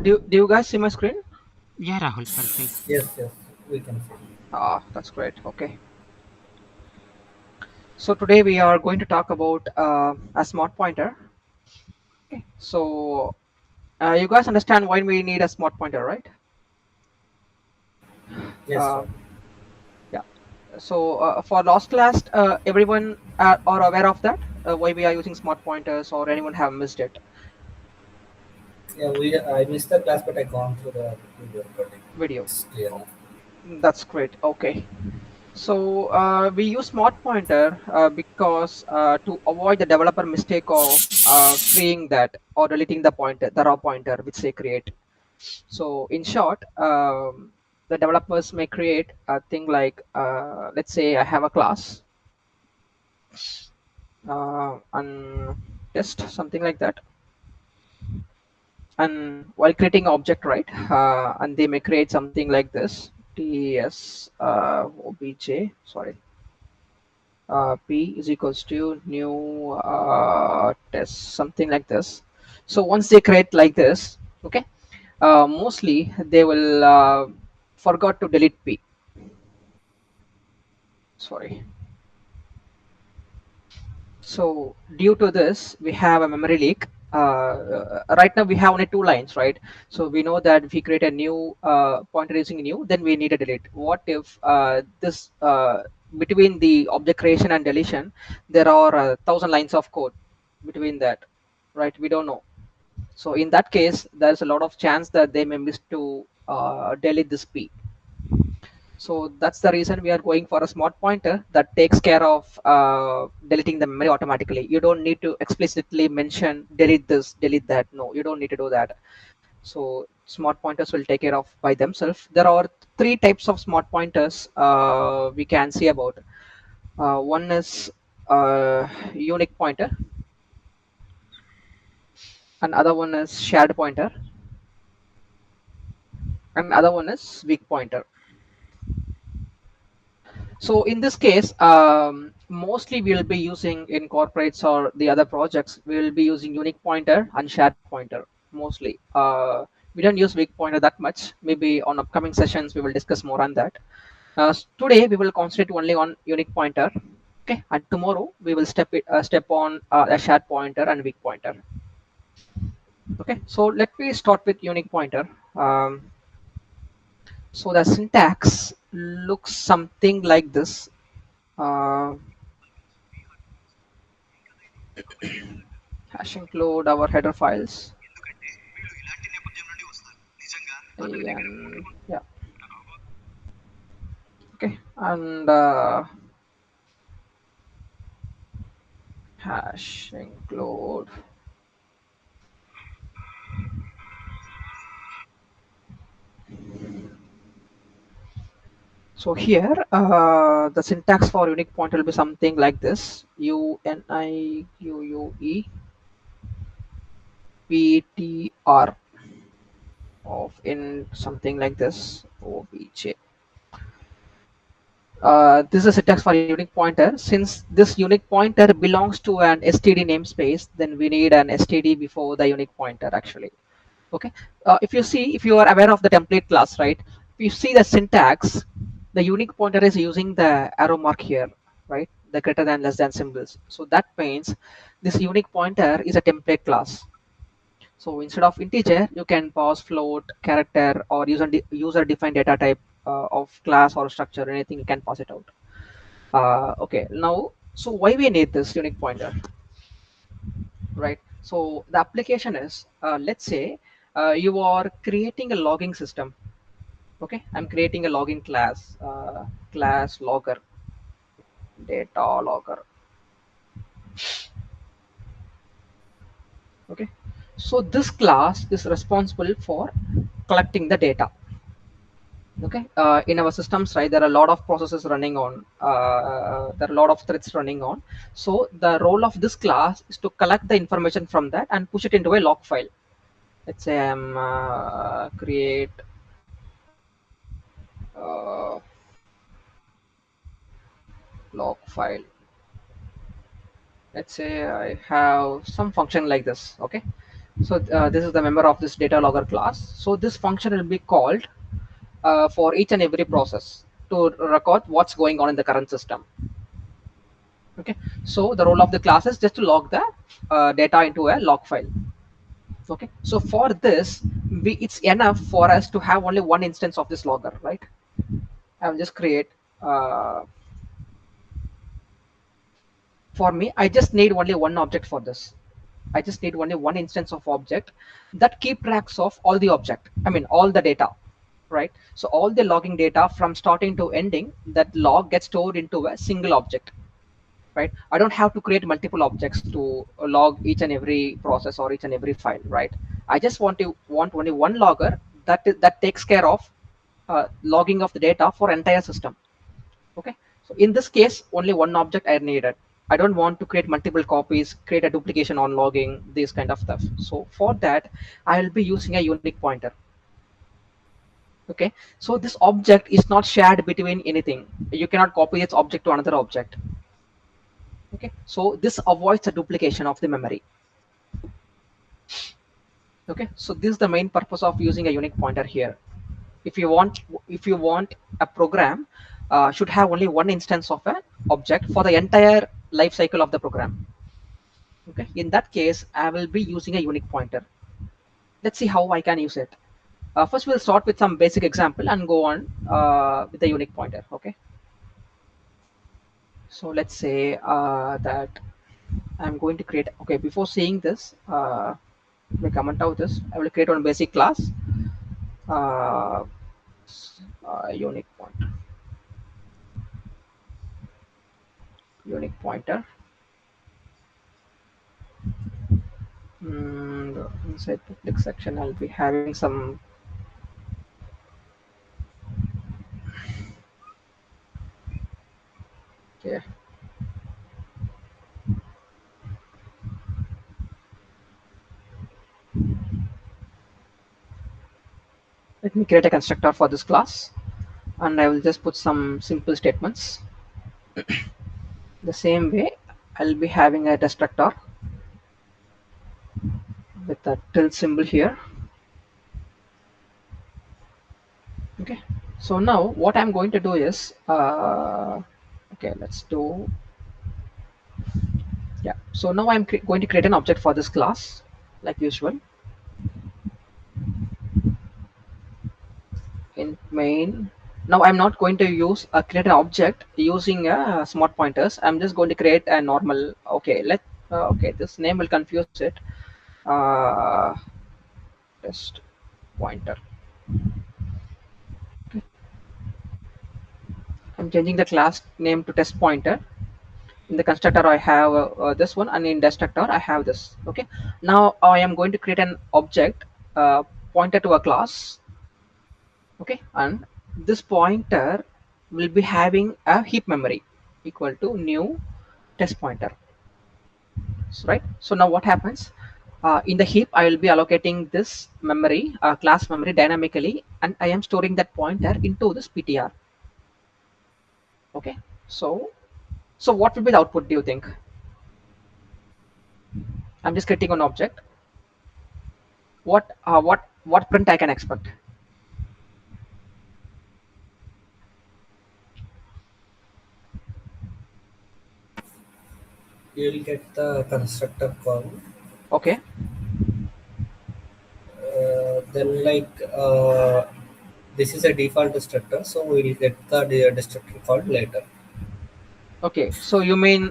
Do you guys see my screen? Yeah, Rahul, perfect. Yes, yes, we can see. Ah, that's great. Okay. So today we are going to talk about a smart pointer. Okay. So you guys understand why we need a smart pointer, right? Yes, Uh, right. yeah. So for last class, everyone are aware of that. Why we are using smart pointers, or anyone have missed it? Yeah, I missed the class, but I gone through the video recording. Video. It's clear Oh, now. that's great. Okay. So we use smart pointer because to avoid the developer mistake of freeing that or deleting the pointer, the raw pointer which they create. So in short, the developers may create a thing like, let's say I have a class and test something like that. And while creating object, right, and they may create something like this, ts obj, sorry, p is equals to new test, something like this. So once they create like this, okay, mostly they will forgot to delete p. Sorry. So due to this, we have a memory leak. Right now we have only two lines, right? So we know that if we create a new pointer using new, then we need a delete. What if this between the object creation and deletion, there are 1,000 lines of code between that, right? We don't know. So in that case, there's a lot of chance that they may miss to delete this p. So that's the reason we are going for a smart pointer that takes care of deleting the memory automatically. You don't need to explicitly mention delete this, delete that. No, you don't need to do that. So smart pointers will take care of by themselves. There are three types of smart pointers we can see about. One is unique pointer, and other one is shared pointer, and other one is weak pointer. So in this case, mostly we'll be using in corporates or the other projects, we'll be using unique pointer and shared pointer mostly. We don't use weak pointer that much. Maybe on upcoming sessions, we will discuss more on that. Today, we will concentrate only on unique pointer. Okay, and tomorrow we will step on a shared pointer and weak pointer. Okay, so let me start with unique pointer. So the syntax looks something like this. Uh, hash include our header files, and yeah, okay, and hash include. So here the syntax for unique pointer will be something like this: uniqueptr of in something like this obj. This is a syntax for unique pointer. Since this unique pointer belongs to an std namespace, then we need an std before the unique pointer actually. Okay. If you are aware of the template class, right, if you see the syntax, the unique pointer is using the arrow mark here, right, the greater than less than symbols. So that means this unique pointer is a template class. So instead of integer, you can pass float, character, or user defined data type of class or structure, anything you can pass it out. Okay, now, so why we need this unique pointer, right? So the application is, let's say you are creating a logging system. Okay, I'm creating a logging class, class logger, data logger. Okay, so this class is responsible for collecting the data. Okay, in our systems, right, there are a lot of processes running on, there are a lot of threads running on. So the role of this class is to collect the information from that and push it into a log file. Let's say I'm create uh, log file. Let's say I have some function like this. Okay, So this is the member of this data logger class. So this function will be called for each and every process to record what's going on in the current system. Okay, so the role of the class is just to log the data into a log file. Okay, so for this, it's enough for us to have only one instance of this logger, right? I will just create uh, for me, I just need only one object for this. I just need only one instance of object that keep tracks of all the object, I mean all the data, right? So all the logging data from starting to ending, that log gets stored into a single object, right? I don't have to create multiple objects to log each and every process or each and every file, right? I just want only one logger that takes care of logging of the data for entire system. Okay, so in this case only one object I needed. I don't want to create multiple copies, create a duplication on logging, this kind of stuff. So for that I will be using a unique pointer. Okay, so this object is not shared between anything. You cannot copy this object to another object. Okay, so this avoids the duplication of the memory. Okay, so this is the main purpose of using a unique pointer here. If you want a program should have only one instance of an object for the entire life cycle of the program. Okay, in that case I will be using a unique pointer. Let's see how I can use it. First we'll start with some basic example and go on with the unique pointer. Okay, so let's say that I'm going to create, okay, before seeing this, let me comment out this. I will create one basic class, uh, unique pointer, unique pointer. Inside public section, I'll be having some. Okay, let me create a constructor for this class, and I will just put some simple statements. The same way, I'll be having a destructor with a tilde symbol here. Okay, so now what I'm going to do is, okay, let's do, yeah. So now I'm going to create an object for this class, like usual. In main, now I'm not going to use create an object using smart pointers. I'm just going to create a normal, okay, okay, this name will confuse it. uh, Test pointer. Okay. I'm changing the class name to test pointer. In the constructor I have this one, and in destructor I have this. Okay, now I am going to create an object pointer to a class. Okay, and this pointer will be having a heap memory equal to new test pointer. So, right, so now what happens, in the heap I will be allocating this memory, class memory, dynamically, and I am storing that pointer into this ptr. Okay, so what will be the output, do you think? I'm just creating an object. What print I can expect? You will get the constructor call. Okay, Then this is a default destructor, so we will get the destructor called later. okay, so you mean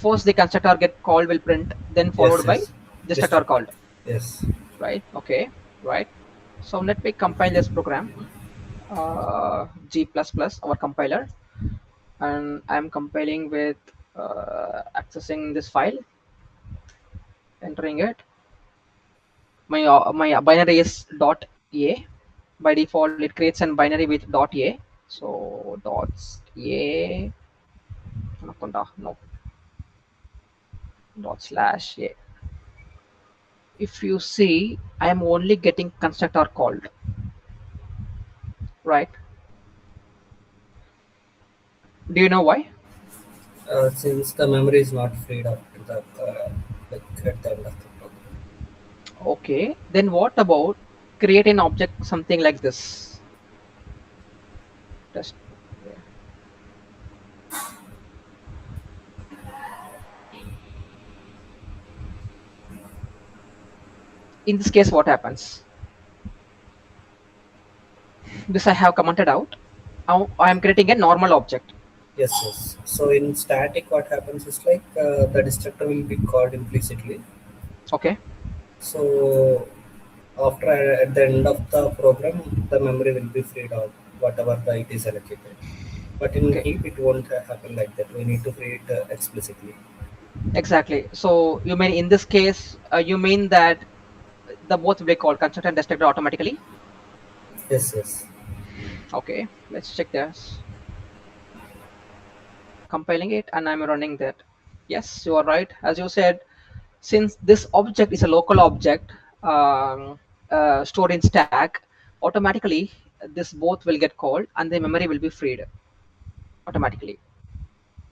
first the constructor get called will print, then Yes, followed by yes. destructor Destructor. called, Yes. right? Okay, right. So let me compile this program, G++, our compiler, and I'm compiling with accessing this file, entering it. My binary is .a. By default, it creates a binary with .a. So .a, no, ./a. If you see, I am only getting constructor called, right? Do you know why? Since the memory is not freed up to the like at the end of the program. Okay, then what about create an object something like this? Just yeah. In this case, what happens? This I have commented out. Now I am creating a normal object. Yes, yes. So in static, what happens is like the destructor will be called implicitly. Okay, So after at the end of the program, the memory will be freed out, whatever the it is allocated. But in okay, heap, it won't happen like that. We need to free it explicitly. exactly. So you mean in this case, you mean that the both will be called constructor and destructor automatically? Yes, yes. Okay, let's check this. Compiling it and I'm running that. Yes, you are right. As you said, since this object is a local object stored in stack, automatically this both will get called and the memory will be freed automatically.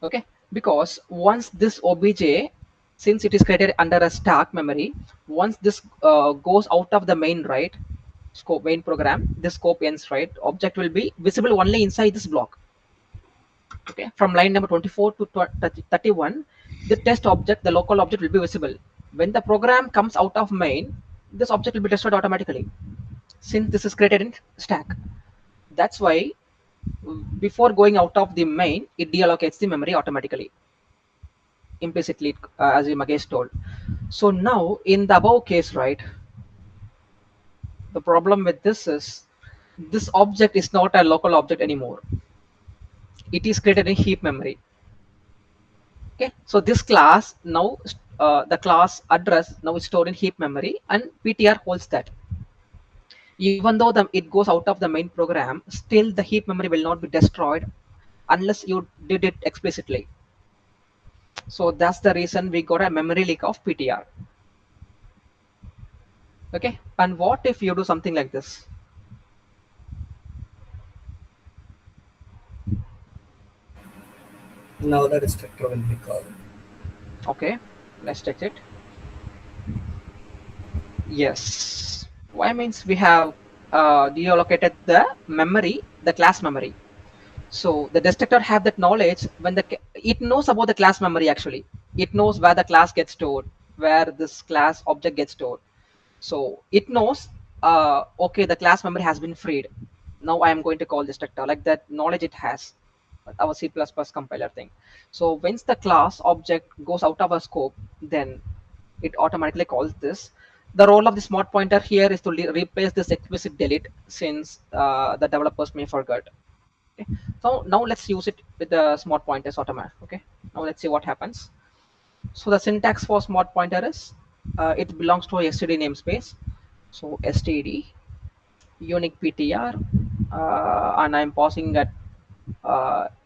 Okay, because once this obj, since it is created under a stack memory, once this goes out of the main, right, scope main program, this scope ends, right, object will be visible only inside this block. Okay, from line number 24 to 31, the test object, the local object will be visible. When the program comes out of main, this object will be destroyed automatically since this is created in stack. That's why before going out of the main, it deallocates the memory automatically, implicitly, as Magesh told. So now in the above case, right, the problem with this is this object is not a local object anymore. It is created in heap memory. Okay, so this class now, the class address now is stored in heap memory and ptr holds that. Even though it goes out of the main program, still the heap memory will not be destroyed unless you did it explicitly. So that's the reason we got a memory leak of ptr. Okay, and what if you do something like this? Now the destructor will be called. Okay, let's check it. Yes, why means we have deallocated the memory, the class memory. So the destructor have that knowledge when it knows about the class memory actually. It knows where the class gets stored, where this class object gets stored. So it knows, okay, the class memory has been freed. Now I am going to call destructor, like that knowledge it has, our C++ compiler thing. So once the class object goes out of our scope, then it automatically calls this. The role of the smart pointer here is to replace this explicit delete since the developers may forget. Okay, so now let's use it with the smart pointers automatic. Okay, now let's see what happens. So the syntax for smart pointer is it belongs to a std namespace. So std unique ptr, and I'm passing at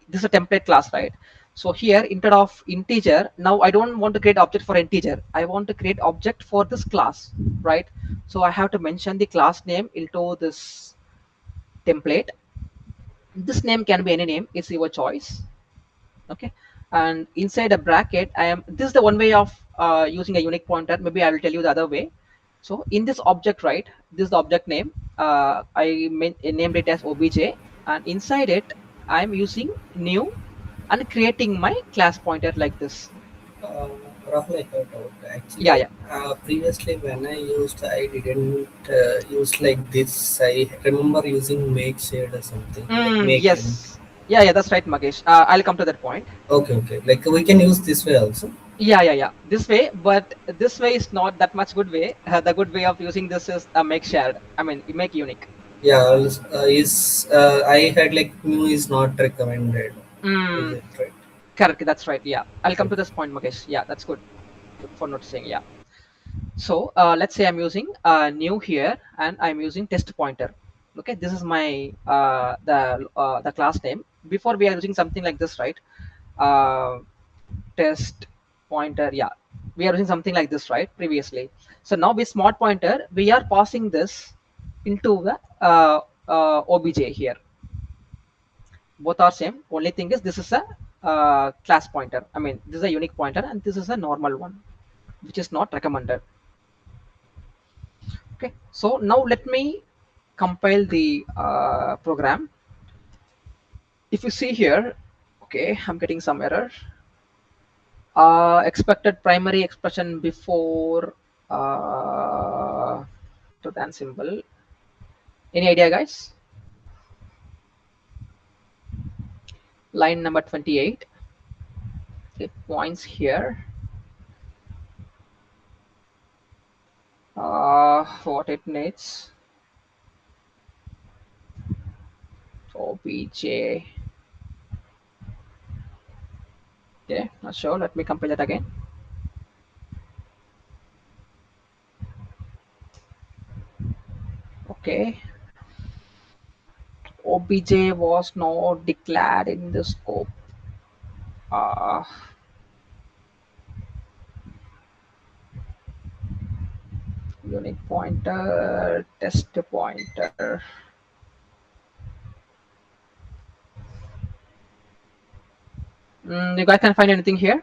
this is a template class, right? So here instead of integer, now I don't want to create object for integer, I want to create object for this class, right? So I have to mention the class name into this template. This name can be any name, it's your choice. Okay, and inside a bracket, I am, this is the one way of using a unique pointer. Maybe I will tell you the other way. So in this object, right, this is the object name, named it as obj, and inside it I'm using new and creating my class pointer like this. Uh, Rahul, I thought out. Yeah, Actually, yeah. previously when I didn't use like this. I remember using make shade or something like make int. Yes, yeah, yeah, that's right, Magesh. I'll come to that point. Okay, okay. Like we can use this way also. Yeah, yeah, yeah, this way, but this way is not that much good way. The good way of using this is make shared, I mean make unique. Yeah, is I had like new is not recommended. Is Mm, it right? correct, that's right. Yeah, I'll come Okay. to this point, Mukesh. Yeah, that's good. Good for noticing. Yeah. So let's say I'm using new here, and I'm using test pointer. Okay, this is my the class name. Before we are using something like this, right? Uh, test pointer. Yeah, we are using something like this, right? Previously. So now with smart pointer, we are passing this into the obj here. Both are same. Only thing is this is a class pointer, I mean this is a unique pointer and this is a normal one which is not recommended. Okay, so now let me compile the program. If you see here, okay, I'm getting some error. Expected primary expression before to than symbol. Any idea, guys? Line number 28. It points here. What it needs. OBJ. Okay, not sure. Let me compile that again. Okay, OBJ was not declared in the scope. Uh, Unique pointer, test pointer. You guys can find anything here?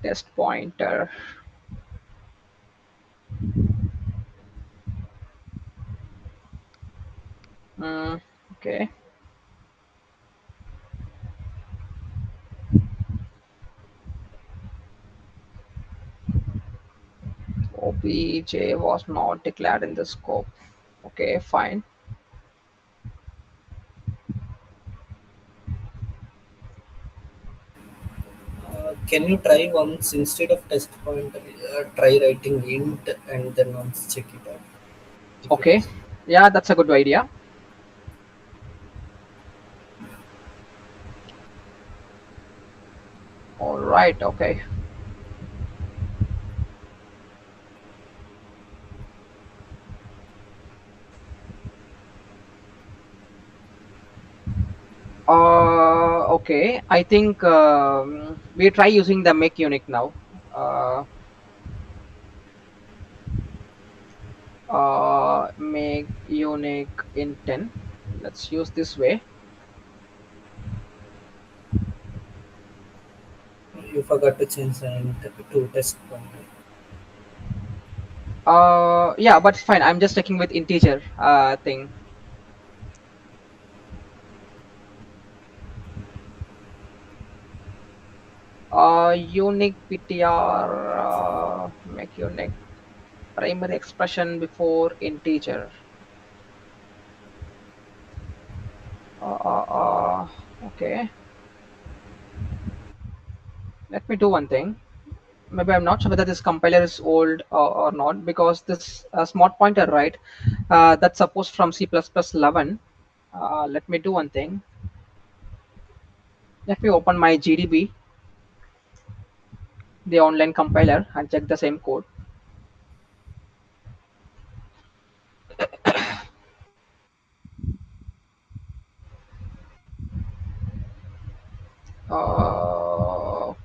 Test pointer. Okay. OBJ was not declared in the scope. Okay, fine. Can you try once instead of test pointer? Try writing int and then once check it out. If it Okay. is Yeah, that's a good idea. All right. Okay. Okay. I think we try using the make unique now. Uh, Make unique in 10. Let's use this way. you forgot to change the int to test pointer. Yeah, but fine. I'm just checking with integer thing. Unique PTR, make unique primary expression before integer. Okay. Let me do one thing. Maybe I'm not sure whether this compiler is old or not, because this smart pointer, right? That's supposed from C++ 11. Let me do one thing. Let me open my GDB, the online compiler, and check the same code.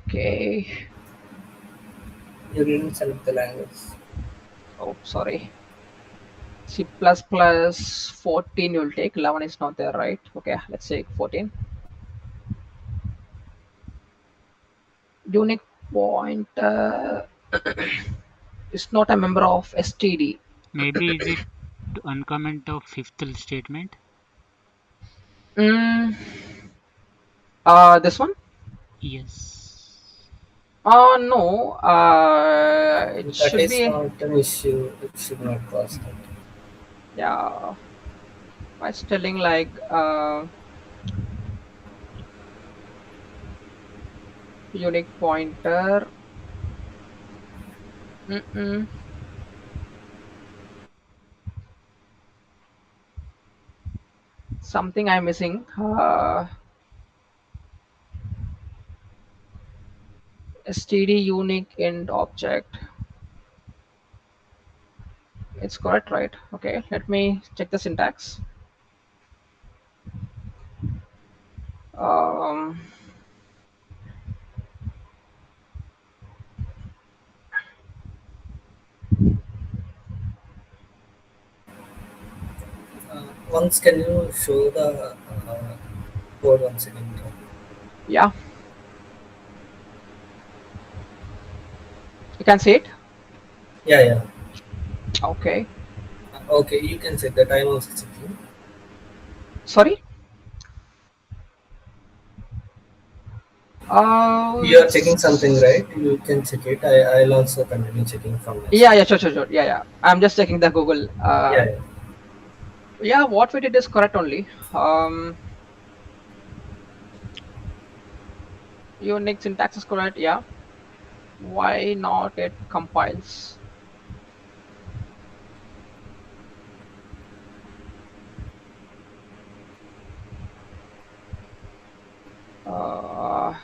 Okay. You didn't select the language. Oh, sorry. C++, 14 you'll take. 11 is not there, right? Okay, let's say 14. Unique pointer is not a member of STD. Maybe is it uncomment of fifth statement? Mm, this one? Yes. No. It That should is be. not an issue. It should not cause that. Yeah. It's telling like unique pointer. Mm-mm. Something I'm missing. STD unique int object. It's correct, right? Okay. Let me check the syntax. Um, Once can you show the code once again? yeah. You can see it. Yeah, yeah. Okay. Okay, you can check that. I'm also checking. Sorry. You are checking something, S- right? You can check it. I'll also continue checking from my yeah, side. yeah, sure, sure, sure. Yeah, yeah. I'm just checking the Google. Yeah, yeah. Yeah, what we did is correct only. Unix syntax is correct. Yeah. Why not it compiles? Uh,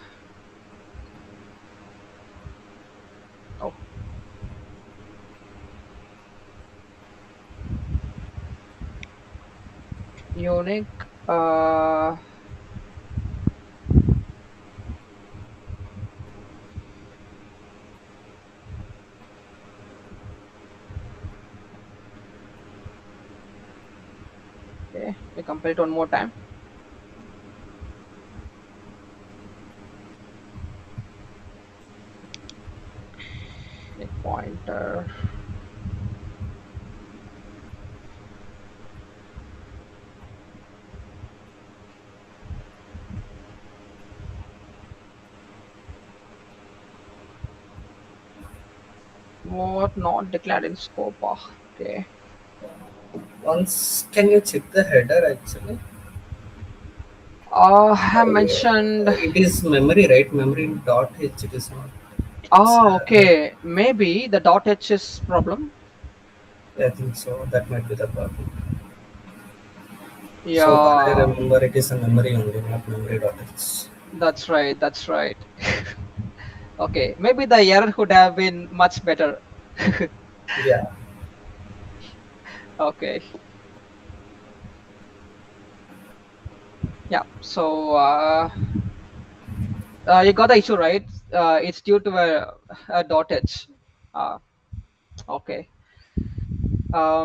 oh, Unix. Uh, okay, we compile it one more time. Unix pointer. What not declared in scope? Okay. Once, can you check the header actually? I have mentioned. It is memory, right? Memory dot h. It is not. It's, Oh, okay. Maybe the dot h is problem. I think so. That might be the problem. So far, I Yeah, remember it is a memory only, not memory dot h. that's right. That's right. Okay, maybe the error could have been much better. Yeah. Okay. Yeah. So you got the issue right. It's due to a dot h. Uh, okay.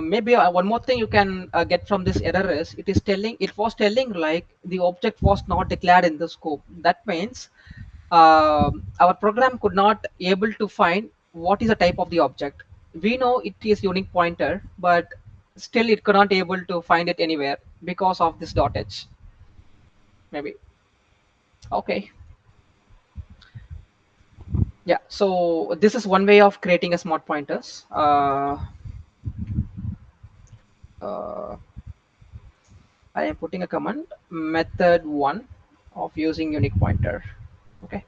Maybe one more thing you can get from this error is it was telling like the object was not declared in the scope. That means our program could not able to find what is the type of the object. We know it is unique pointer, but still it could not able to find it anywhere because of this dot h. Maybe. Okay. Yeah. So this is one way of creating a smart pointers. Uh, I am putting a command method one of using unique pointer. Okay,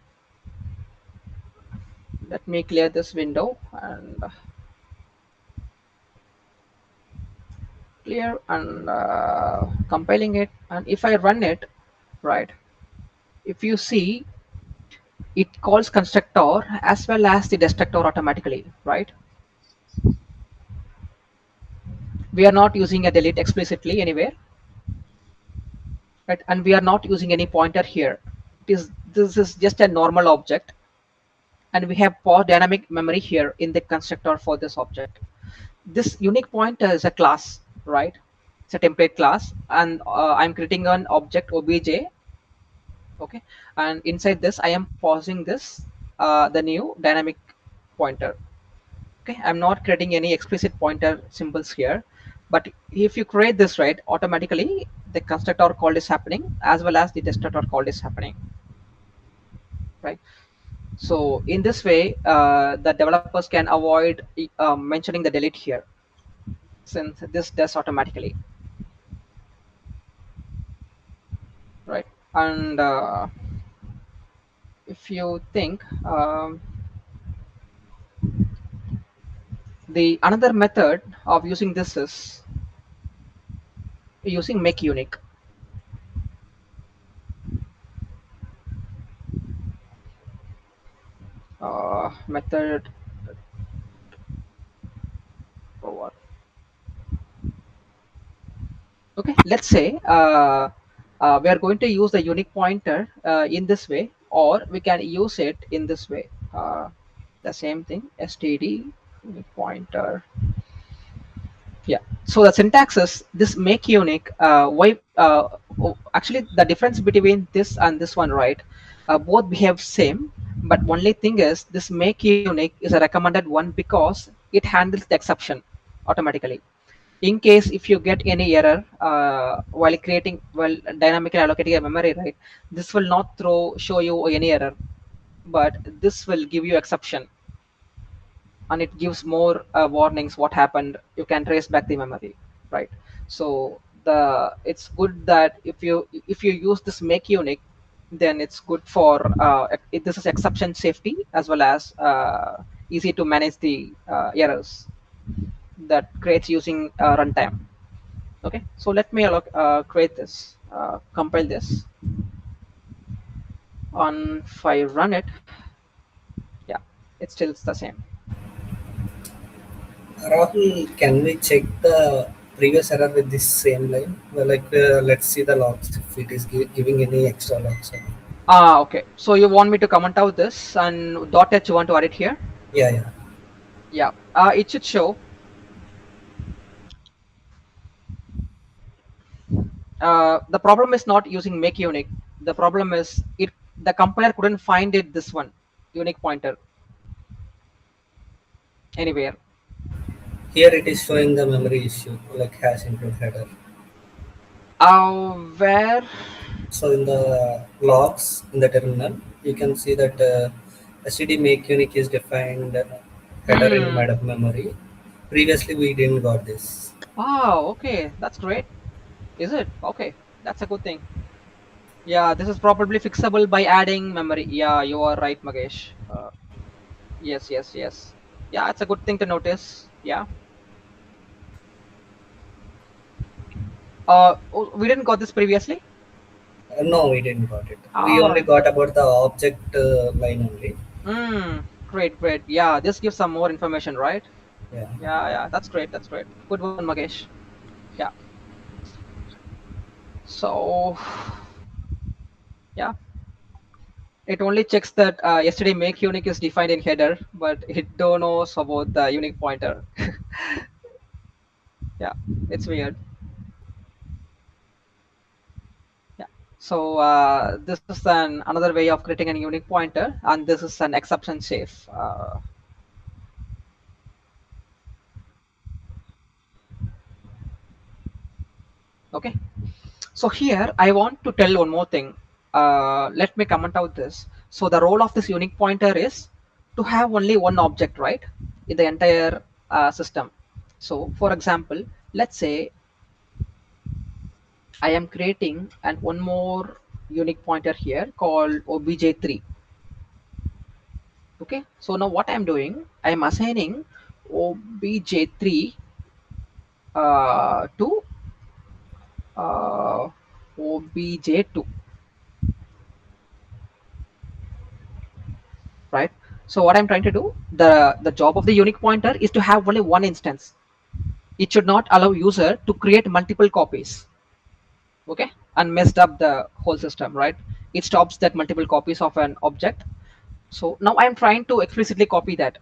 let me clear this window and clear and compiling it. And if I run it, right, if you see, it calls constructor as well as the destructor automatically, right? We are not using a delete explicitly anywhere, right? And we are not using any pointer here. This is just a normal object, and we have pause dynamic memory here in the constructor for this object. This unique pointer is a class, right? It's a template class, and I'm creating an object obj. Okay, and inside this I am pausing this the new dynamic pointer. Okay, I'm not creating any explicit pointer symbols here, but if you create this, right, automatically the constructor call is happening as well as the destructor call is happening, right? So in this way the developers can avoid mentioning the delete here, since this does automatically, right? And if you think the another method of using this is using make unique method. Or what? Okay, let's say we are going to use the unique pointer in this way, or we can use it in this way. The same thing, std unique pointer. Yeah. So the syntax is this make unique. Why? Actually, the difference between this and this one, right? Both behave same, but only thing is this make unique is a recommended one because it handles the exception automatically. In case if you get any error while creating, while dynamically allocating a memory, right, this will not show you any error, but this will give you exception, and it gives more warnings what happened. You can trace back the memory, right? So the it's good that if you use this make unique, then it's good for this is exception safety as well as easy to manage the errors that creates using runtime. Okay, so let me create this, compile this, on if I run it, yeah, it's still the same. Rahul, can we check the previous error with this same line? Well, like, let's see the logs if it is giving any extra logs. Or not. Okay, so you want me to comment out this and dot h you want to add it here? Yeah, yeah. Yeah, it should show. The problem is not using make unique. The problem is the compiler couldn't find it, this one unique pointer anywhere. Here it is showing the memory issue, like hash include header. Where? So in the logs in the terminal, you can see that std make unique is defined header in Hmm. memory. Previously, we didn't got this. Oh, okay, that's great. Is it? Okay, that's a good thing. Yeah, this is probably fixable by adding memory. Yeah, you are right, Magesh. Yes, yes, yes. Yeah, it's a good thing to notice. Yeah. Oh, we didn't got this previously. No, we didn't got it. We only Ah. got about the object line only. Great, great. Yeah, this gives some more information, right? Yeah. Yeah, yeah. That's great. That's great. Good one, Magesh. Yeah. So, yeah. It only checks that yesterday make unique is defined in header, but it don't knows about the unique pointer. Yeah, it's weird. Yeah. So this is another way of creating a unique pointer, and this is an exception safe. Okay. So here I want to tell one more thing. Let me comment out this. So the role of this unique pointer is to have only one object, right, in the entire system. So for example, let's say I am creating and one more unique pointer here called obj3. Okay, so now what I'm doing, I'm assigning obj3 to obj2, right? So what I'm trying to do, the job of the unique pointer is to have only one instance. It should not allow user to create multiple copies. Okay, and messed up the whole system, right? It stops that multiple copies of an object. So now I'm trying to explicitly copy that.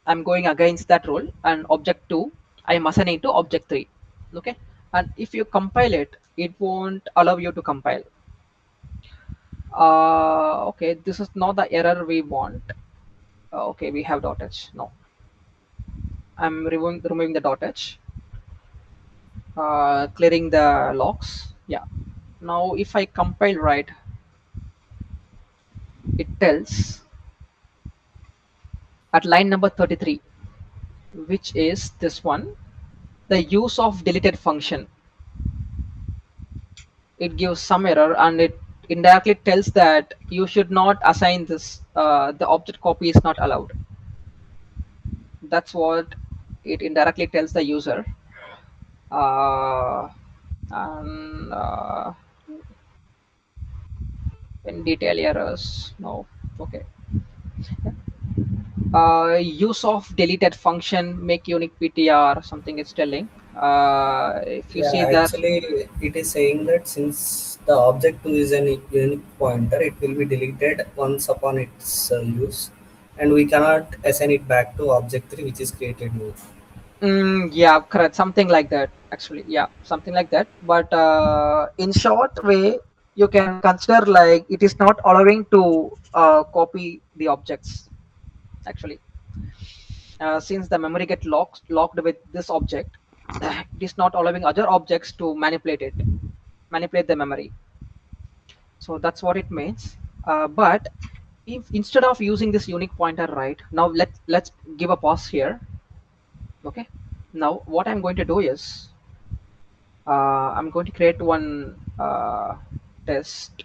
I'm going against that rule, and object 2 I am assigning to object 3. Okay, and if you compile it, it won't allow you to compile. Okay, this is not the error we want. Okay, we have dot h. No, I'm removing the dot h, clearing the logs. Yeah. Now if I compile right, it tells at line number 33, which is this one, the use of deleted function. It gives some error, and it indirectly tells that you should not assign this. The object copy is not allowed. That's what it indirectly tells the user. Uh, and in detail errors, no. Okay. Use of deleted function make unique ptr, something it's telling. If you see Yeah, that. actually, it is saying that since the object 2 is an unique pointer, it will be deleted once upon its use, and we cannot assign it back to object 3, which is created new. Yeah, correct. Something like that, actually. Yeah, something like that. But in short way, you can consider like it is not allowing to copy the objects, actually. since the memory get locked with this object, it is not allowing other objects to manipulate the memory. So that's what it means. But if instead of using this unique pointer, right now, let's give a pause here. Okay, now what I'm going to do is I'm going to create one test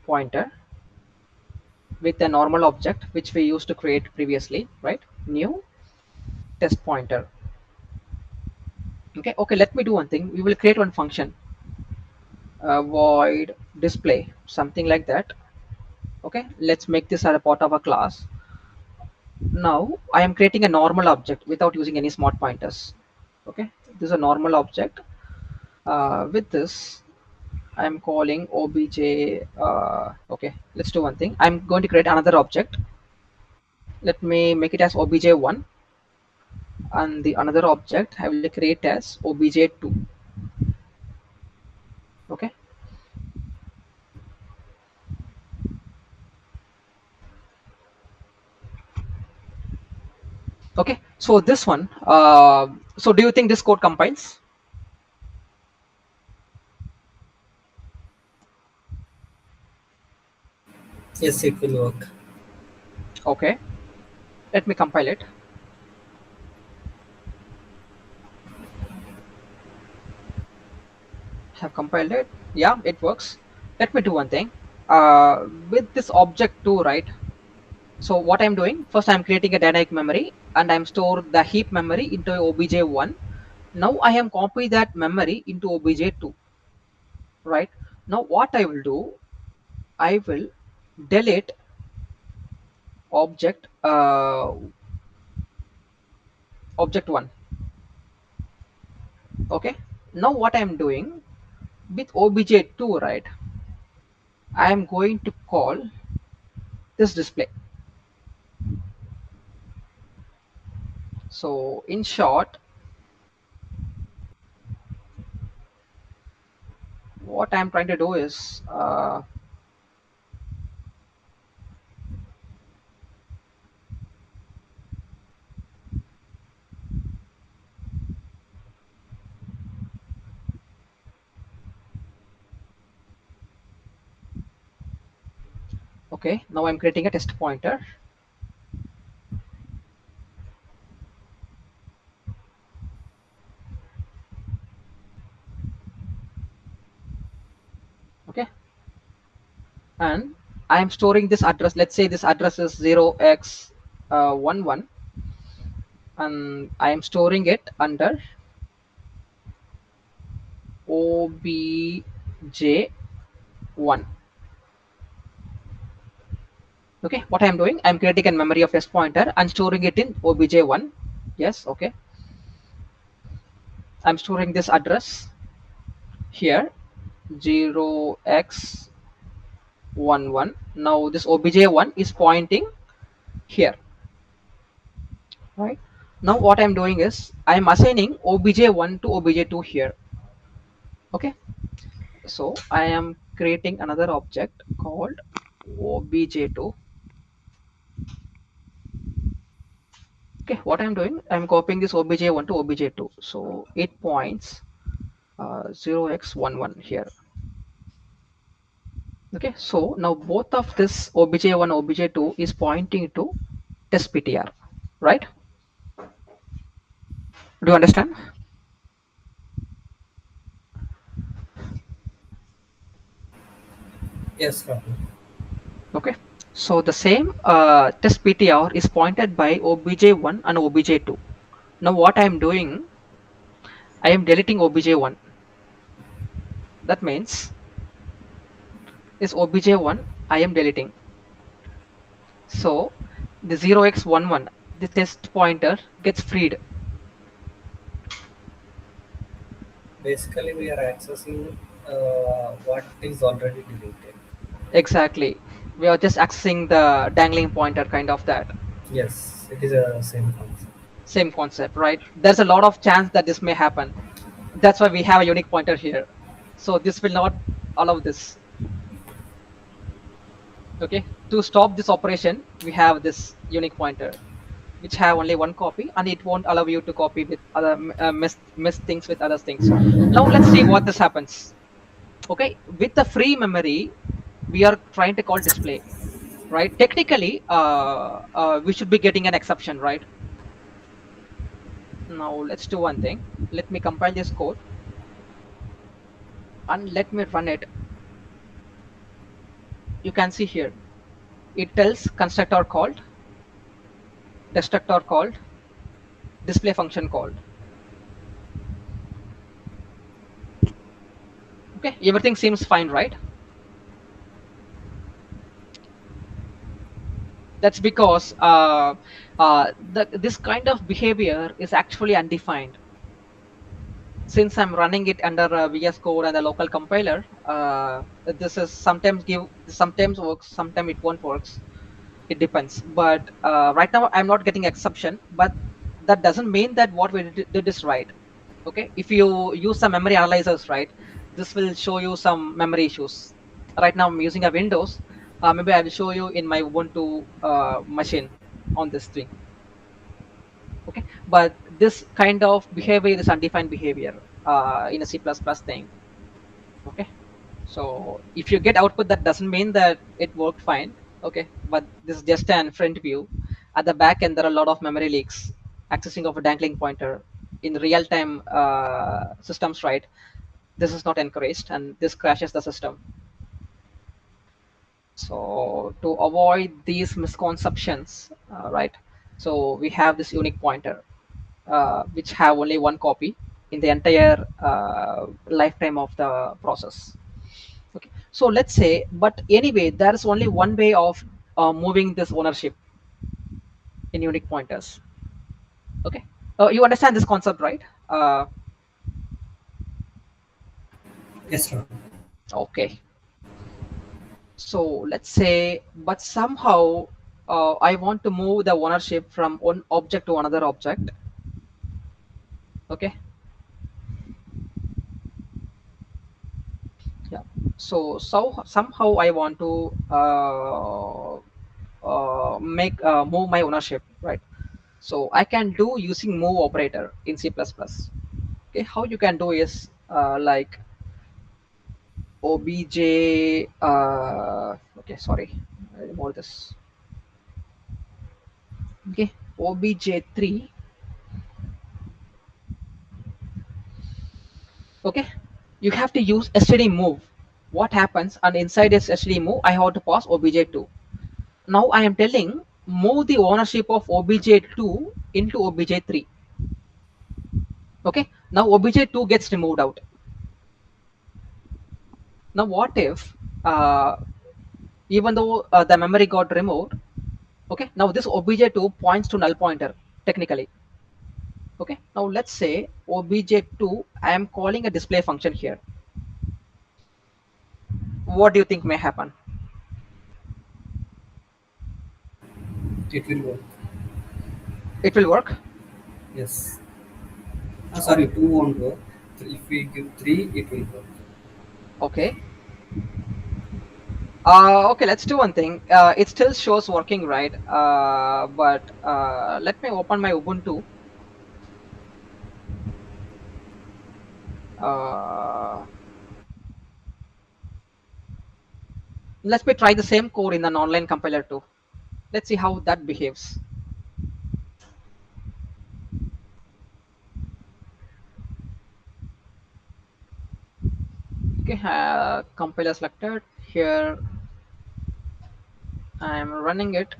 pointer with a normal object which we used to create previously, right? New test pointer. Okay, let me do one thing. We will create one function, void display, something like that. Okay, let's make this as a part of a class. Now I am creating a normal object without using any smart pointers. Okay, this is a normal object. With this I am calling obj. Okay, let's do one thing. I'm going to create another object. Let me make it as obj1, and the another object I will create as obj2. Okay, okay, so this one, so do you think this code compiles? Yes, it will work. Okay, let me compile it. Have compiled it. Yeah, it works. Let me do one thing. With this object too, right? So what I'm doing, first I'm creating a dynamic memory and I'm store the heap memory into obj1. Now I am copy that memory into obj2, right? Now what I will do, I will delete object1. Okay, now what I'm doing with obj2, right? I am going to call this display. So in short, what I'm trying to do is okay, now I'm creating a test pointer. Okay, and I'm storing this address. Let's say this address is 0x11, and I am storing it under obj1. Okay, what I'm doing, I'm creating a memory of test pointer and storing it in obj1. Yes, okay, I'm storing this address here, 0x11. Now this obj1 is pointing here, right? Now what I'm doing is I'm assigning obj1 to obj2 here. Okay, so I am creating another object called obj2. Okay, what I'm doing, I'm copying this obj1 to obj2, so it points 0x11 here. Okay, so now both of this obj1 obj2 is pointing to test ptr, right? Do you understand? Yes, Rahul. Okay, so the same test ptr is pointed by obj1 and obj2. Now what I am doing, I am deleting obj1. That means this obj1 I am deleting. So the 0x11, the test pointer gets freed. Basically, we are accessing what is already deleted. Exactly. We are just accessing the dangling pointer, kind of that. Yes, it is a same concept. Same concept, right? There's a lot of chance that this may happen. That's why we have a unique pointer here. So this will not allow this. Okay. To stop this operation, we have this unique pointer. which have only one copy, and it won't allow you to copy with other miss things with other things. Now let's see what this happens. Okay, with the free memory, we are trying to call display, right? Technically, we should be getting an exception, right? Now let's do one thing. Let me compile this code and let me run it. You can see here, it tells constructor called, destructor called, display function called. Okay, everything seems fine, right? That's because this kind of behavior is actually undefined. Since I'm running it under VS Code and a local compiler, this is sometimes works, sometimes it won't works. It depends. But right now I'm not getting exception, but that doesn't mean that what we did is right. Okay, if you use some memory analyzers, right, this will show you some memory issues. Right now I'm using a Windows. Maybe I will show you in my Ubuntu machine on this thing. Okay, but this kind of behavior is undefined behavior in a C++ thing. Okay, so if you get output, that doesn't mean that it worked fine. Okay, but this is just an front view. At the back end, there are a lot of memory leaks, accessing of a dangling pointer in real-time systems, right? This is not encouraged, and this crashes the system. So to avoid these misconceptions, right, so we have this unique pointer which have only one copy in the entire lifetime of the process. Okay, so let's say, but anyway, there is only one way of moving this ownership in unique pointers. Okay, you understand this concept, right? Yes, Ron. Okay, so let's say, but somehow I want to move the ownership from one object to another object. Okay, yeah. So somehow I want to make move my ownership, right? So I can do using move operator in C++. Okay, how you can do is like obj. Okay, sorry, I remove this. Okay, obj3. Okay, you have to use std move. What happens, and inside this std move I have to pass obj2. Now I am telling move the ownership of obj2 into obj3. Okay, now obj2 gets removed out. Now what if even though the memory got removed, okay, now this obj2 points to null pointer technically. Okay, now let's say obj2, I am calling a display function here. What do you think may happen? It will work. It will work. Yes. Sorry, Okay, 2 won't work. If we give 3, it will work. okay. Okay, let's do one thing. It still shows working, right? But let me open my Ubuntu. Uh, let me try the same code in an online compiler too. Let's see how that behaves. Okay, compiler selected. Here I am running it.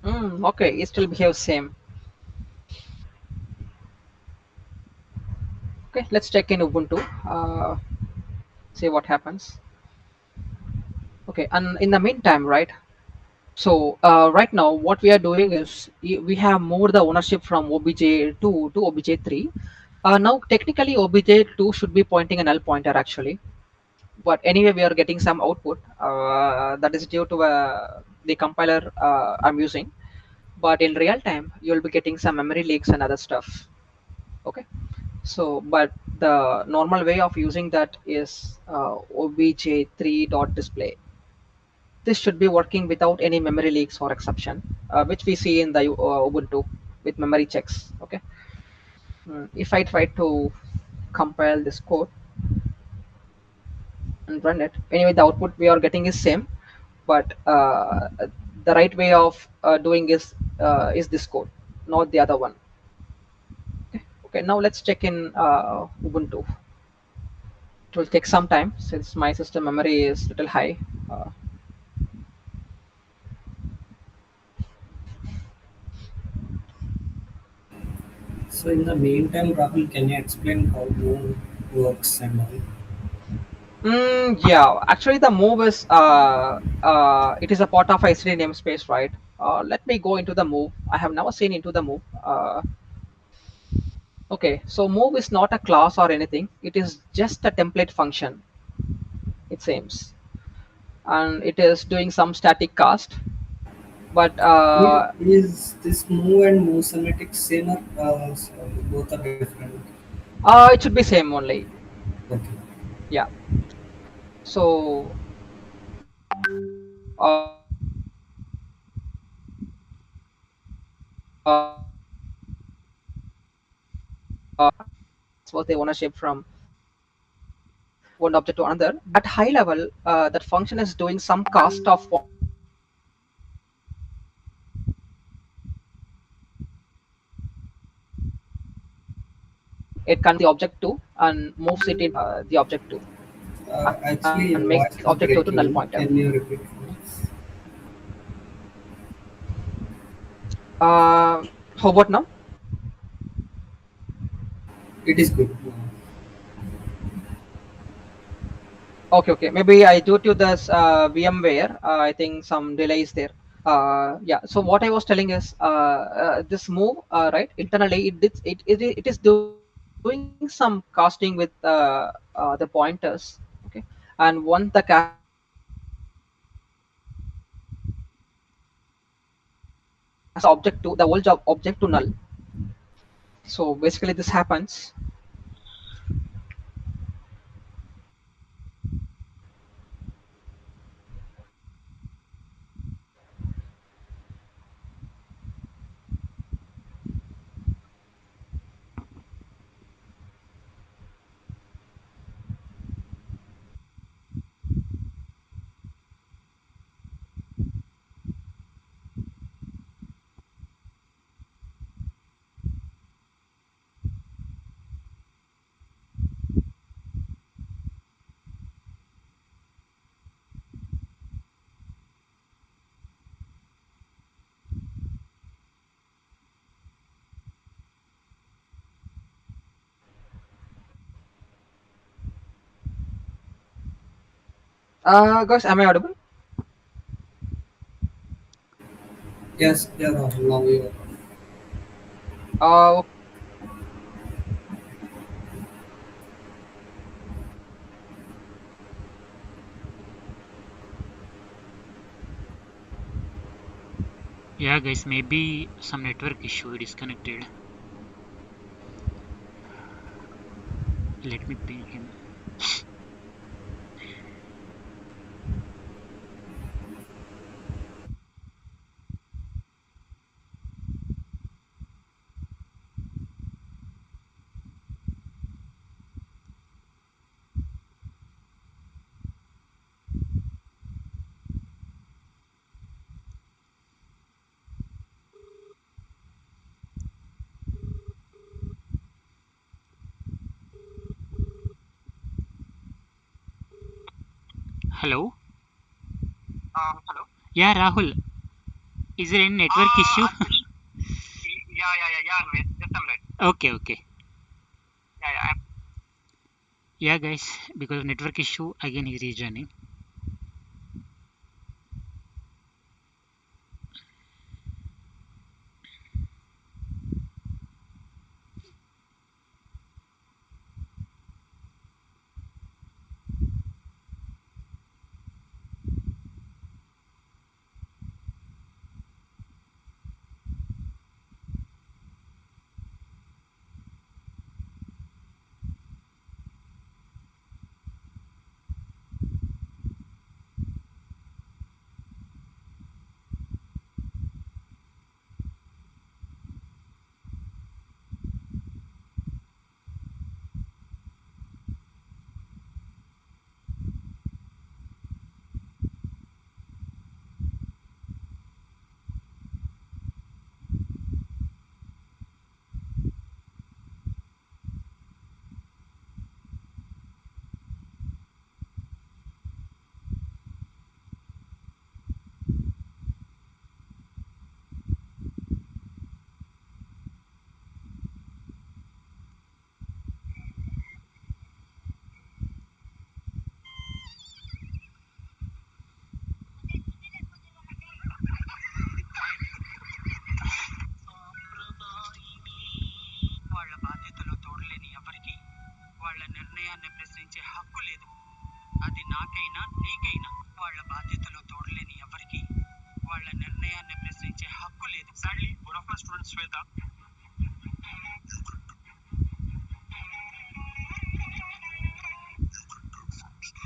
Okay, it still behaves same. Okay, let's check in Ubuntu. See what happens. Okay, and in the meantime, right? So right now, what we are doing is we have moved the ownership from obj2 to obj3. Now, technically, obj2 should be pointing a null pointer actually, but anyway, we are getting some output that is due to the compiler I'm using. But in real time, you'll be getting some memory leaks and other stuff. Okay, so but the normal way of using that is obj3 dot display. this should be working without any memory leaks or exception, which we see in the Ubuntu with memory checks. Okay. If I try to compile this code and run it, anyway, the output we are getting is same, but the right way of doing is this code, not the other one. Okay, now let's check in Ubuntu. It will take some time since my system memory is little high. Uh, So in the meantime, Rahul, can you explain how move works and all? yeah, actually the move is it is a part of ICD namespace, right? Let me go into the move. I have never seen into the move. Okay, so move is not a class or anything. It is just a template function. It seems, and it is doing some static cast. But Is this move and move semantics same or both are different? it should be same only. Okay. Yeah. So transfer the ownership from one object to another. At high level, that function is doing some cast of pointers from it converts the object to and moves it in the object to Actually, and your makes voice the is object to null breaking. pointer. Can you repeat, please? How about now? It is good. Okay, okay. Maybe I due to this VMware, I think some delay is there. Yeah. So what I was telling is this move, right? Internally, it is doing some casting with the pointers. Okay, and once the casting is done, it makes the whole job object to null. So basically, this happens. Guys, am I audible? Yes, yeah, Rahul. Now we are. Okay. Yeah, guys, maybe some network issue disconnected. Let me ping him. Hello? Hello. Yeah, Rahul, is there any network issue? Yeah, Anvit. Just a minute. Okay, okay. Yeah, yeah. Yeah, guys, because of network issue, again he's rejoining.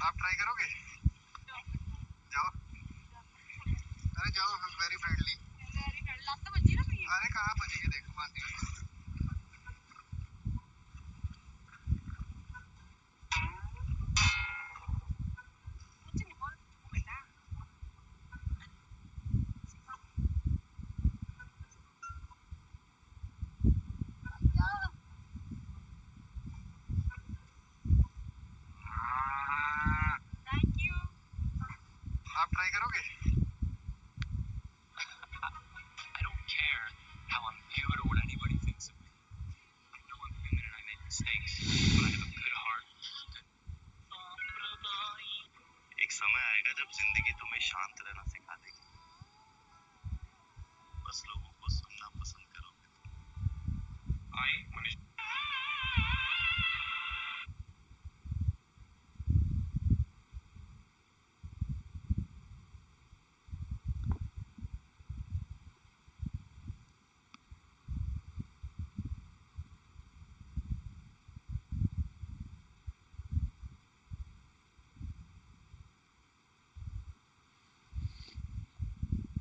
आप try करोगे? जाओ, अरे जाओ, very friendly. अरे कहाँ बजेगी, देखो बात। आप ट्राई करोगे? एक समय आएगा जब जिंदगी तुम्हें शांत रहना सिखा देगी, बस लोगों को सुनना पसंद करोगे। आई Manish.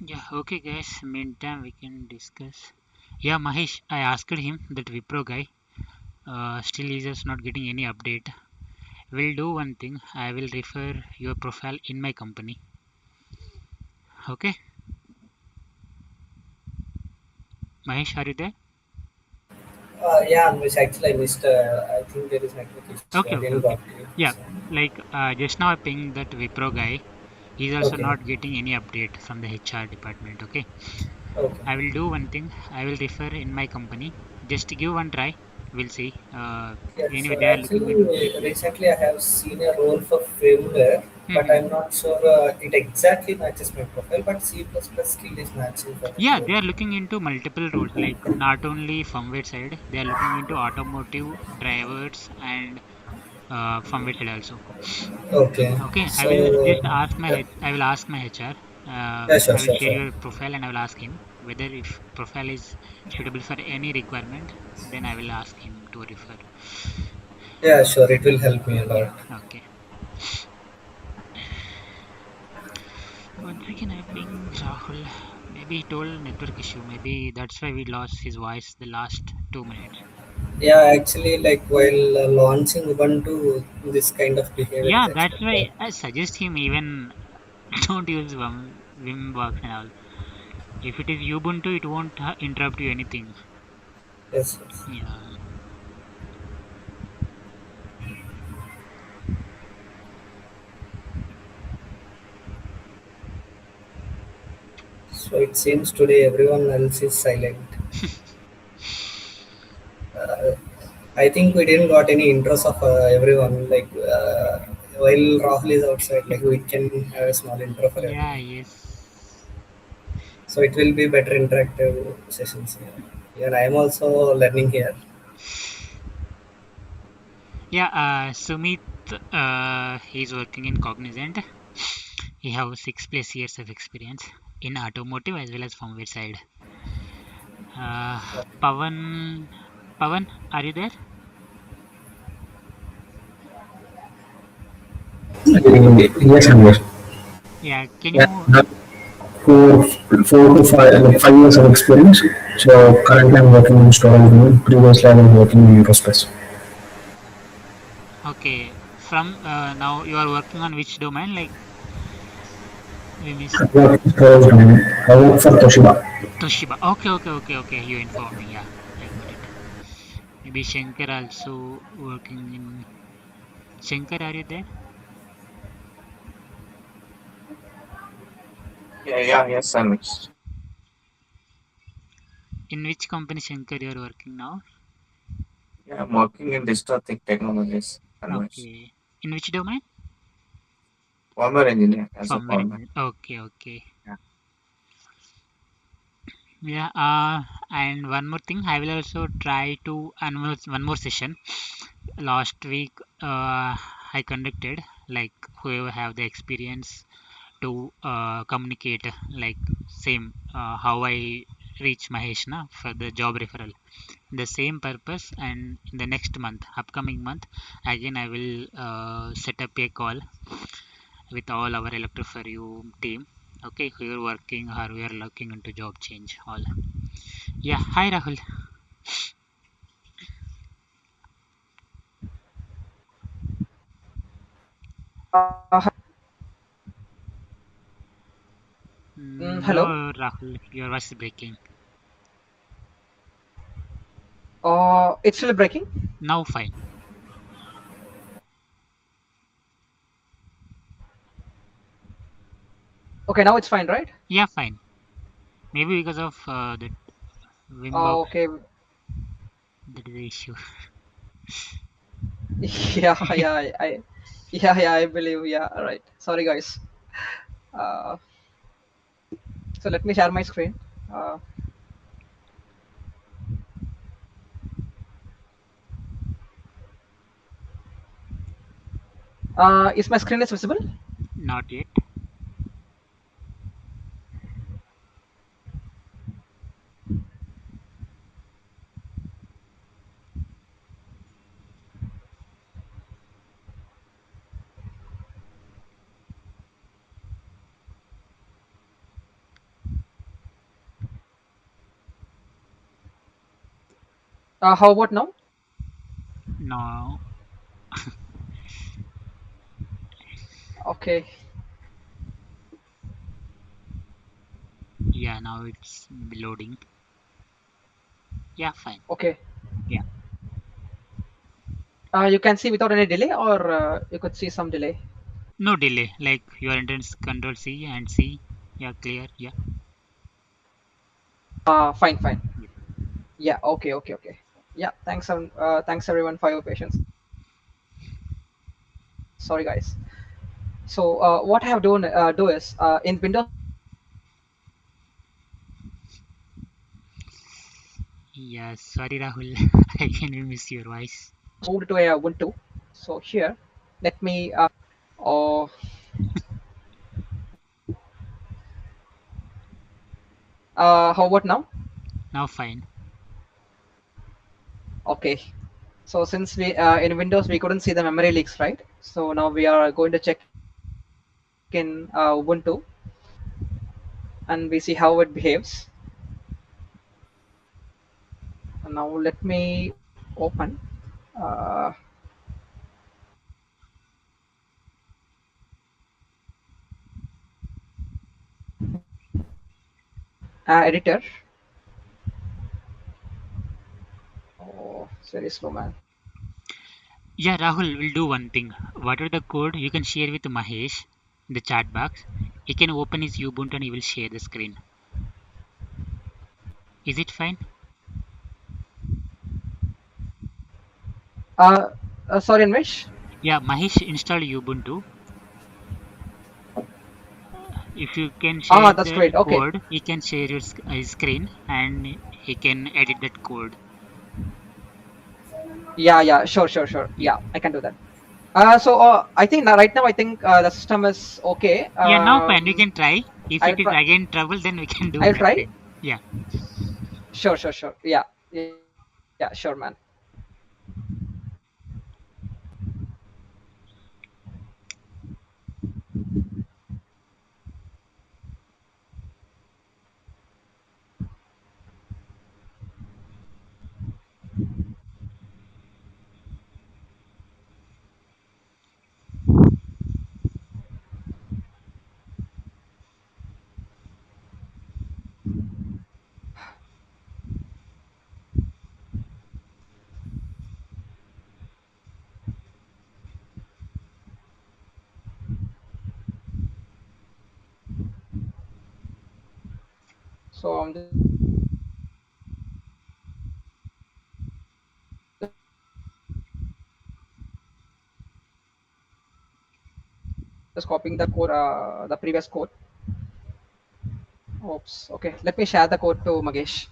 Yeah, okay, guys. Meantime, we can discuss. Yeah, Mahesh, I asked him that Wipro guy. Still, he's just not getting any update. We'll do one thing. I will refer your profile in my company. Okay, Mahesh, are you there? Yeah, Anvesh, actually I missed. I think there is network issue. I Okay, okay, didn't got okay. you. Yeah, So, like just now I pinged that Wipro guy. He's also okay, not getting any update from the HR department. Okay, okay. I will do one thing. I will refer in my company. Just give one try. We'll see. Yeah, Anyway, sure. they are looking Actually, into. recently I have seen a role for firmware, but Mhm. I'm not sure it exactly matches my profile. But C++ skill is matching for that Yeah, role. they are looking into multiple roles, like not only firmware side, they are looking into automotive drivers and firmware side also. Okay. Okay, I will So, just ask my yeah, I will ask my HR. yeah, sure, I will sure, share sure. your profile and I will ask him whether if profile is suitable for any requirement. Then I will ask him to refer. Yeah, sure. It will help me a Yeah. lot. Okay. Once again, I ping Rahul. Maybe he told network issue. Maybe that's why we lost his voice the last 2 minutes. Yeah, actually, like while launching Ubuntu, this kind of behavior is Yeah, that's why expected. I suggest him even don't use Vimbox and all. If it is Ubuntu, it won't interrupt you anything. Yes, yes. Yeah. So it seems today everyone else is silent. I think we didn't got any intros of everyone. Like while Rahul is outside, like we can have a small intro for Yeah, everyone. yes. So it will be better interactive sessions here. And I am also learning here. Yeah, Sumit, he's working in Cognizant. He has 6+ years of experience in automotive as well as firmware side. Uh, Pavan, Pavan, are you there? Yes, I'm here. Yeah, can Yeah, you? I have four to five, like 5 years of experience. So currently I'm working in storage room. Previously I was working in aerospace. Okay, from now you are working on which domain? Like we missed I work in storage room. I work for Toshiba. Toshiba. Okay, okay, okay, okay. You informed me. Yeah, I got it. Maybe Shankar also working in. Shankar, are you there? Yes, I'm In which company, Shankar, you are working now? yeah, I'm working in digital technologies and Okay. In which domain? former engineer as a Firmware former. engineer. Okay, okay. Yeah. Yeah. And one more thing, I will also try to one more session. Last week, I conducted like whoever have the experience to communicate like same how I reach Mahesh na for the job referral. The same purpose, and in the next month, upcoming month, again I will set up a call with all our electric for you team. Okay, who are working or we are looking into job change all. Yeah, hi Rahul. Hello. No, Rahul, your voice is breaking. It's still breaking. Now fine. Okay, now it's fine, right? Yeah, fine. Maybe because of the Wim box, Okay. that is the issue. Yeah, yeah, yeah, I believe. Yeah, right. Sorry, guys. Uh, so let me share my screen. Uh, is my screen is visible? Not yet. How about now? No. Okay, Yeah, now it's loading. Yeah, fine. okay. Yeah. You can see without any delay, or you could see some delay. No delay. Like your intents control C and C. Yeah, clear. Yeah. Fine, fine. Yeah. Yeah, okay, okay, okay. Yeah, thanks everyone for your patience. Sorry, guys. So what I have done do is in Windows we could see the memory leaks, right? Yeah, sorry Rahul. Again we miss your voice. Moved to a Ubuntu. So here, let me. Uh, how about now? Now fine. Okay. So since we in Windows we couldn't see the memory leaks, right? So now we are going to check in Ubuntu and we see how it behaves. And now let me open uh, editor. Oh, it's very slow, man. Yeah, Rahul, we'll do one thing. Whatever the code you can share with Mahesh in the chat box. He can open his Ubuntu and he will share the screen. Is it fine? Sorry, Anvesh. Yeah, Mahesh install Ubuntu. If you can share Ah, that's that great. Okay. code, he can share his screen and he can edit that code. Yeah, yeah, sure, sure, sure. Yeah. Yeah, I can do that. So I think right now I think the system is okay. Yeah, now fine. We can try. If I'll it is try. again trouble, then we can do I'll next try. time. Yeah. Sure, sure, sure. Yeah, yeah, sure, man. So I'm just copying the code. The previous code. Oops. Okay. Let me share the code to Magesh.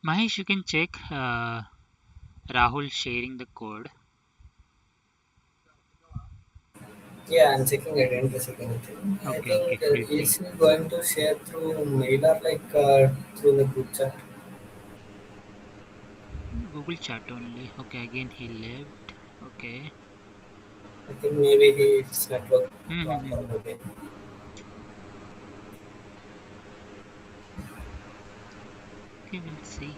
Mahesh, you can check Rahul sharing the code. Yeah, I'm checking. I didn't receive anything. I Okay, okay, think please check. is he going to share through mail or like through the group chat? Google chat only. Okay, again he left. Okay. I think maybe his network dropped out Mm-hmm. again. Okay, we'll see.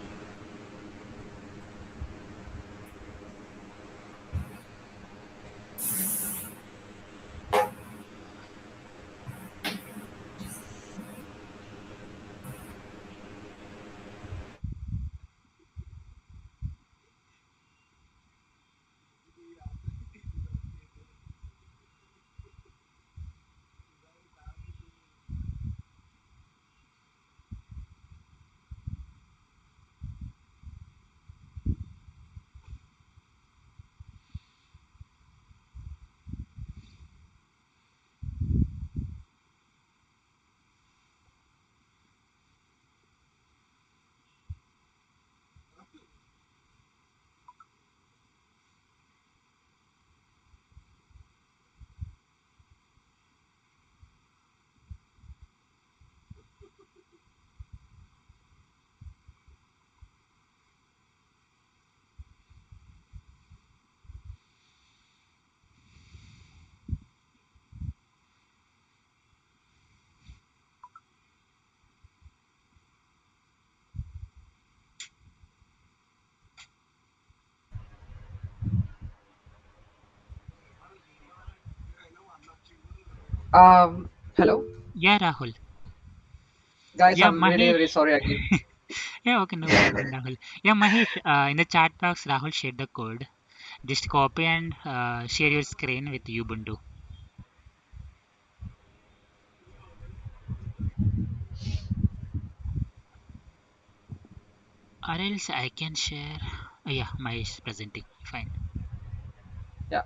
Hello, Yeah, Rahul. guys. Yeah, I'm really Mahesh. very sorry again. Yeah, okay, no problem, Rahul. Yeah, Mahesh, in the chat box, Rahul shared the code. Just copy and share your screen with Ubuntu. Or else I can share. Yeah, Mahesh is presenting. Fine. Yeah.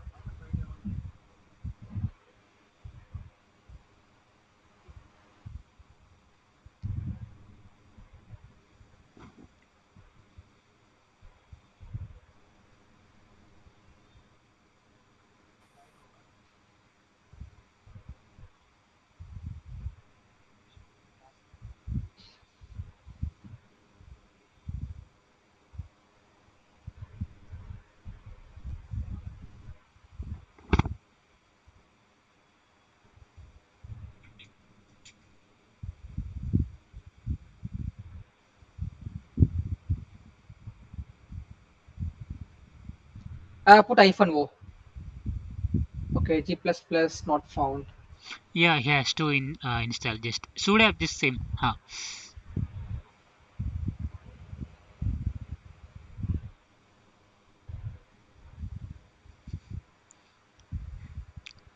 Put hyphen o. Okay. G plus plus not found. Yeah, he has to install. Just should have this same. Huh.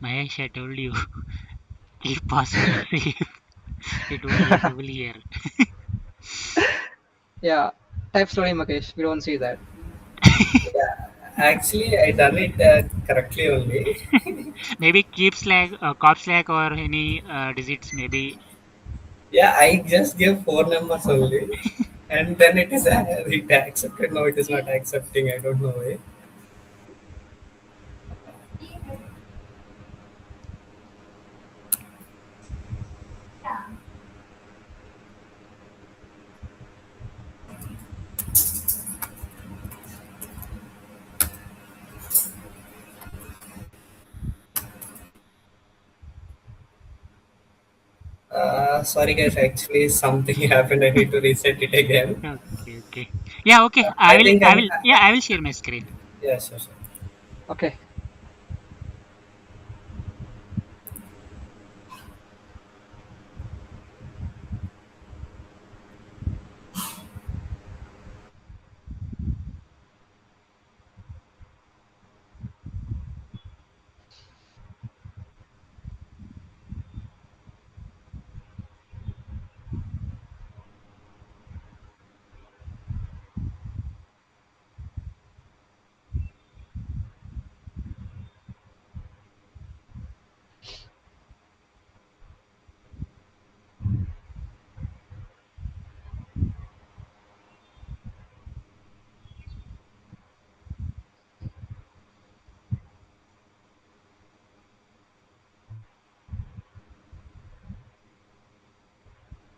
Mahesh, I told you, keep password safe. It won't let you will hear. Yeah. Type slowly, Mukesh. We don't see that. Yeah, actually, I done it correctly only. Maybe keep slack, cop slack or any digits. Maybe. Yeah, I just gave four numbers only, and then it accepted. No, it is not accepting. I don't know why. Sorry guys, actually something happened. I need to reset it again. Okay, okay. Yeah, okay. I I will. think I I'm. will. Yeah, I will share my screen. Yeah, sure, sure. Okay.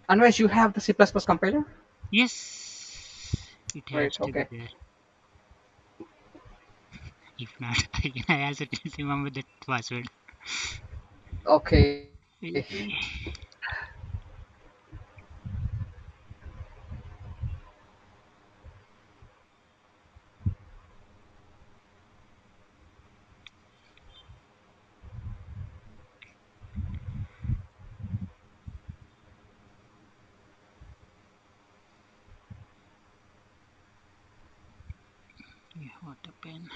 Unless you have the C++ compiler? Yes, it Right, has to be okay. there. If not, I also didn't remember that password. Okay. Okay. Yeah, what a pen.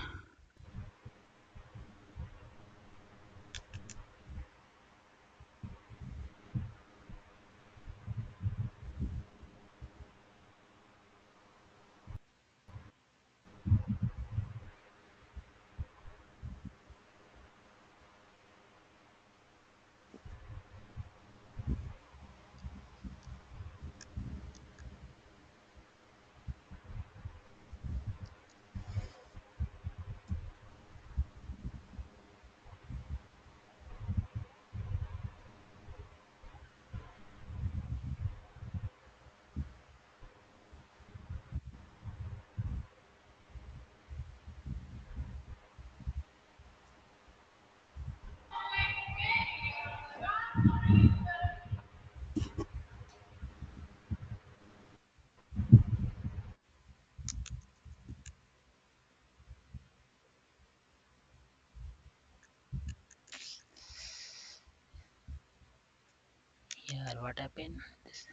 Yeah, what happened? This.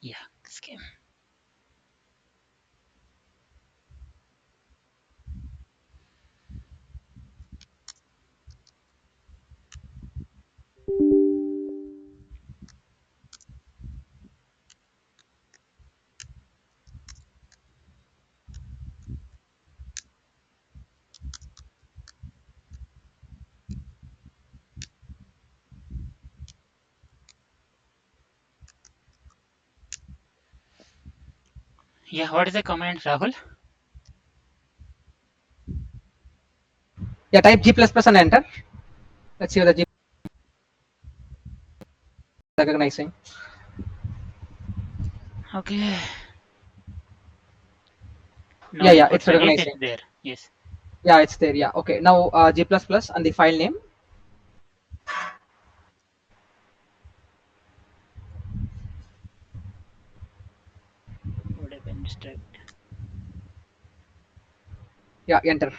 Yeah, this game. Yeah, what is the command, Rahul? Yeah, type G++ and enter. Let's see whether G recognizing. Okay. No Yeah, yeah, input it's set. Yes, it's recognizing. there. Yes. Yeah, it's there. Yeah, okay. Now G++ and the file name. What happened? Instruct. Yeah, enter.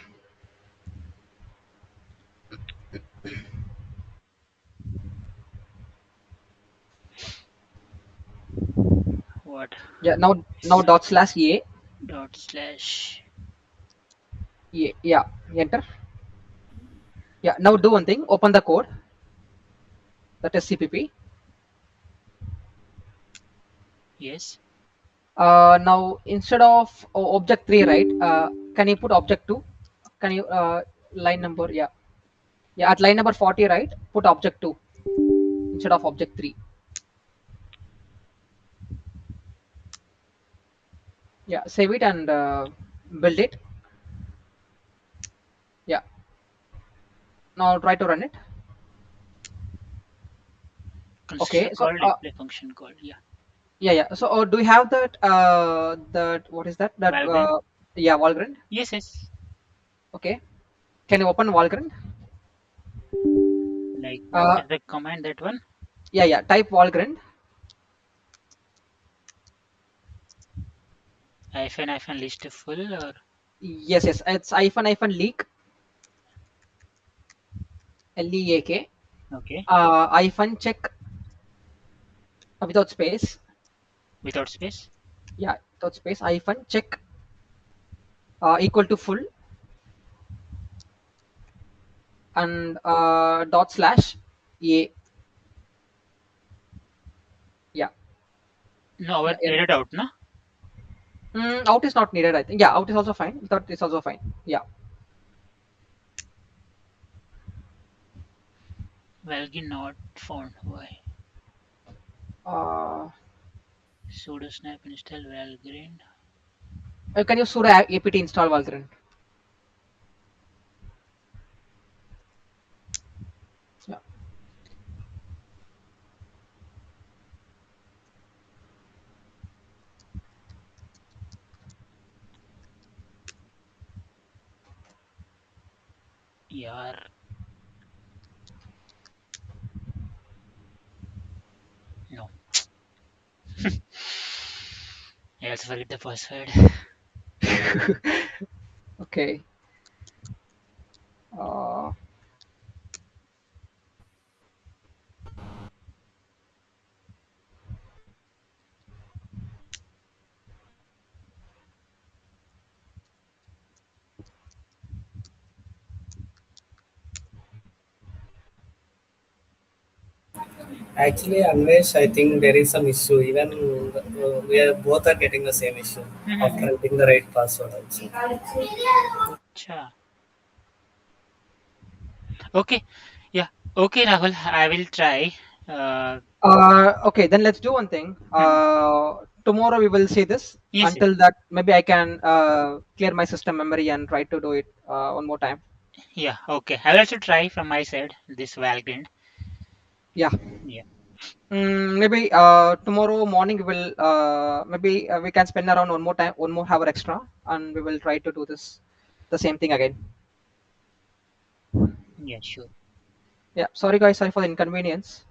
What? Yeah, now dot slash a. Dot slash. Yeah, enter. Yeah, now do one thing. Open the code. That is CPP. Yes. Now instead of object 3, right? Can you put object 2? Can you line number? Yeah, yeah. At line number 40, right? Put object 2 instead of object 3. Yeah, save it and build it. Yeah. Now try to run it. Constructor Okay. So called display function called. Yeah. yeah, yeah. So do you have that? That what is that? That Valgrind. yeah, Valgrind. Yes, yes. Okay. Can you open Valgrind? Like what Uh, is the command? That one. yeah, yeah. Type Valgrind. Hyphen list full or Yes, yes. It's hyphen leak leak okay hyphen check without space. without space. Yeah, without space. Hyphen check equal to full and dot slash a. Yeah, No, yeah. our edit out. No. Out is not needed. I think. Yeah, out is also fine. Without is also fine. Yeah. Valgrind not found. Why? Uh, Sudo snap install Valgrind. can you sudo apt install Valgrind? Yeah. Yeah. No. I also forget the password. Okay. Uh, Actually, Anvesh, I think there is some issue. Even we are both are getting the same issue after entering the right password also. Cha. Okay. Yeah. Okay, Rahul. I will try. Uh, okay, then let's do one thing. mhm. Tomorrow we will see this. Yes, yes. Until that, maybe I can clear my system memory and try to do it one more time. Yeah. Okay. I will also try from my side this Valgrind. Yeah. Yeah. Maybe tomorrow morning we will maybe we can spend around one more time, 1 more hour extra, and we will try to do this the same thing again. Yeah. Sure. Yeah. Sorry guys, sorry for the inconvenience.